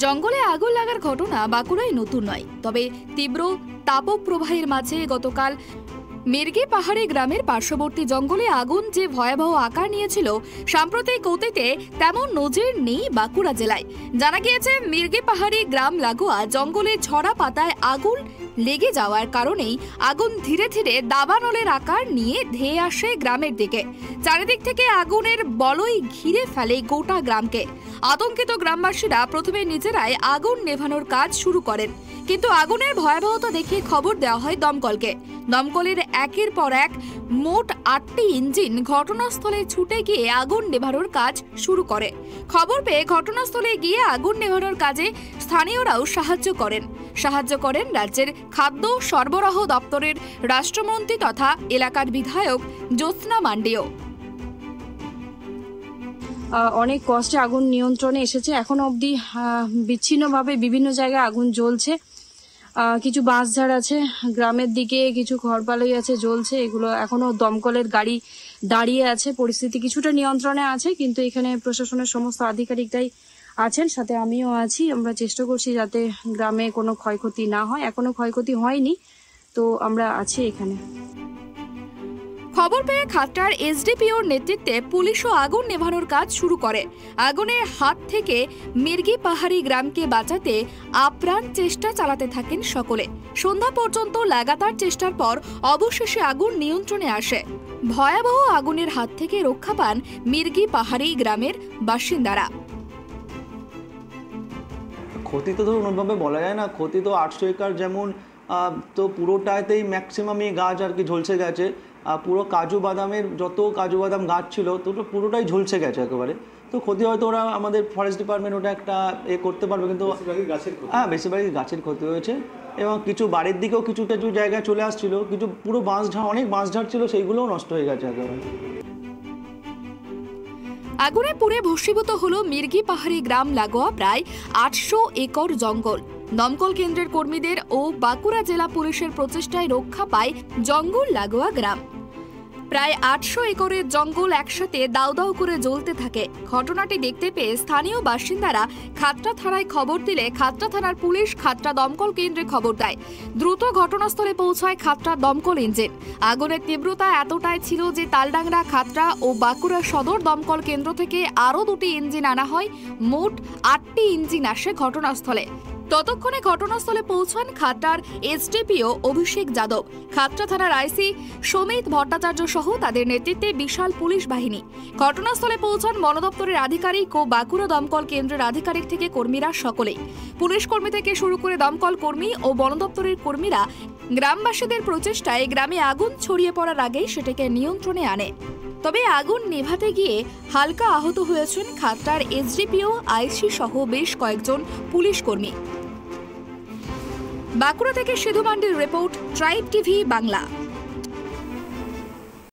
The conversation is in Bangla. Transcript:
জঙ্গলে আগুন লাগার ঘটনা বাঁকুড়ায় নতুন নয়, তবে তীব্র তাপপ্রবাহের মাঝে গতকাল মির্গি পাহাড়ি গ্রামের পার্শ্ববর্তী জঙ্গলে আগুন যে ভয়াবহ আকার নিয়েছিল, সাম্প্রতিক অতীতে তেমন নজির নেই বাঁকুড়া জেলায়। জানা গিয়েছে, মির্গি পাহাড়ি গ্রাম লাগোয়া জঙ্গলে ঝরা পাতায় আগুন লেগে যাওয়ার কারণেই আগুন ধীরে ধীরে দাবানলের আকার নিয়ে ধেয়ে আসে গ্রামের দিকে। চারিদিক থেকে আগুনের বলয় ঘিরে ফেলে গোটা গ্রামকে। আতঙ্কিত গ্রামবাসীরা প্রথমে নিজেরাই আগুন নেভানোর কাজ শুরু করেন, কিন্তু আগুনের ভয়াবহতা দেখে খবর দেওয়া হয় দমকলকে। দমকলের একের পর এক মোট ৮টি ইঞ্জিন ঘটনাস্থলে ছুটে গিয়ে আগুন নেভানোর কাজ শুরু করে। খবর পেয়ে ঘটনাস্থলে গিয়ে আগুন নেভানোর কাজে স্থানীয়রাও সাহায্য করেন রাজ্যের খাদ্য সরবরাহ দপ্তরের রাষ্ট্রমন্ত্রী তথা এলাকার বিধায়ক জ্যোৎস্না মান্ডিও। অনেক কষ্টে আগুন নিয়ন্ত্রণে এসেছে। এখন অবধি বিচ্ছিন্নভাবে বিভিন্ন জায়গায় আগুন জ্বলছে। কিছু বাঁশঝাড় আছে গ্রামের দিকে, কিছু ঘরবালই আছে জ্বলছে। এগুলো এখনো দমকলের গাড়ি দাঁড়িয়ে আছে। পরিস্থিতি কিছুটা নিয়ন্ত্রণে আছে, কিন্তু এখানে প্রশাসনের সমস্ত আধিকারিকরাই আছেন, সাথে আমিও আছি। আমরা চেষ্টা করছি যাতে গ্রামে কোনো ক্ষয়ক্ষতি না হয়। এখনো ক্ষয়ক্ষতি হয়নি, তো আমরা আছি এখানে। খবর পেয়ে খাতড়ার এসডিপিওর নেতৃত্বে পুলিশও আগুন নেভানোর কাজ শুরু করে। আগুনের হাত থেকে মির্গি পাহাড়ি গ্রামকে বাঁচাতে আপ্রাণ চেষ্টা চালাতে থাকেন সকলে। সন্ধ্যা পর্যন্ত লাগাতার চেষ্টার পর অবশেষে আগুন নিয়ন্ত্রণে আসে। ভয়াবহ আগুনের হাত থেকে রক্ষা পান মির্গি পাহাড়ি গ্রামের বাসিন্দারা। ক্ষতি তো ধরুন ওইভাবে বলা যায় না। ক্ষতি তো 800 একর যেমন, তো পুরোটাতেই ম্যাক্সিমামই গাছ আর কি ঝলসে গেছে। পুরো কাজু বাদামের যত কাজু বাদাম গাছ ছিল তো পুরোটাই ঝলসে গেছে একেবারে। তো ক্ষতি হয়তো ওরা আমাদের ফরেস্ট ডিপার্টমেন্ট ওটা একটা করতে পারবে, কিন্তু বেশিরভাগই গাছের ক্ষতি হয়েছে। এবং কিছু বাড়ির দিকেও কিছু কিছু জায়গায় চলে আসছিল, কিছু পুরো বাঁশঝাড়, অনেক বাঁশঝাড় ছিল, সেইগুলোও নষ্ট হয়ে গেছে একেবারে। আগুনে পুড়ে ভস্মীভূত হলো মির্গি পাহাড়ি গ্রাম লাগোয়া প্রায় 800 একর জঙ্গল। দমকল কেন্দ্রের কর্মীদের ও বাঁকুড়া জেলা পুলিশের প্রচেষ্টায় রক্ষা পায় জঙ্গল লাগোয়া গ্রাম। প্রায় 800 একরের জঙ্গল একসাথে দাউ দাউ করে জ্বলতে থাকে। ঘটনাটি দেখতে পেয়ে স্থানীয় বাসিন্দারা খাতড়া থানায় খবর দিলে খাতড়া থানার পুলিশ খাতড়া দমকল কেন্দ্রে খবর দেয়। দ্রুত ঘটনাস্থলে পৌঁছায় খাতড়া দমকল ইঞ্জিন। আগুনের তীব্রতা এতটাই ছিল যে তালডাংরা, খাতড়া ও বাঁকুড়া সদর দমকল কেন্দ্র থেকে আরও 2টি ইঞ্জিন আনা হয়। মোট 8টি ইঞ্জিন আসে ঘটনাস্থলে। ততক্ষণে ঘটনাস্থলে পৌঁছান খাতড়ার এসডিপিও অভিষেক যাদব, খাতড়া থানার আইসি সমিত ভট্টাচার্য সহ তাদের নেতৃত্বে বিশাল পুলিশ বাহিনী। ঘটনাস্থলে পৌঁছান বন দপ্তরের আধিকারিক ও বাঁকুড়া দমকল কেন্দ্রের আধিকারিক থেকে কর্মীরা সকলেই। পুলিশ কর্মী থেকে শুরু করে দমকল কর্মী ও বন দপ্তরের কর্মীরা গ্রামবাসীদের প্রচেষ্টায় গ্রামে আগুন ছড়িয়ে পড়ার আগেই সেটাকে নিয়ন্ত্রণে আনে। তবে আগুন নেভাতে গিয়ে হালকা আহত হয়েছেন খাতড়ার এসডিপিও, আইসি সহ বেশ কয়েকজন পুলিশ কর্মী। বাঁকুড়া থেকে সিধু মান্ডির রিপোর্ট, ট্রাইব টিভি বাংলা।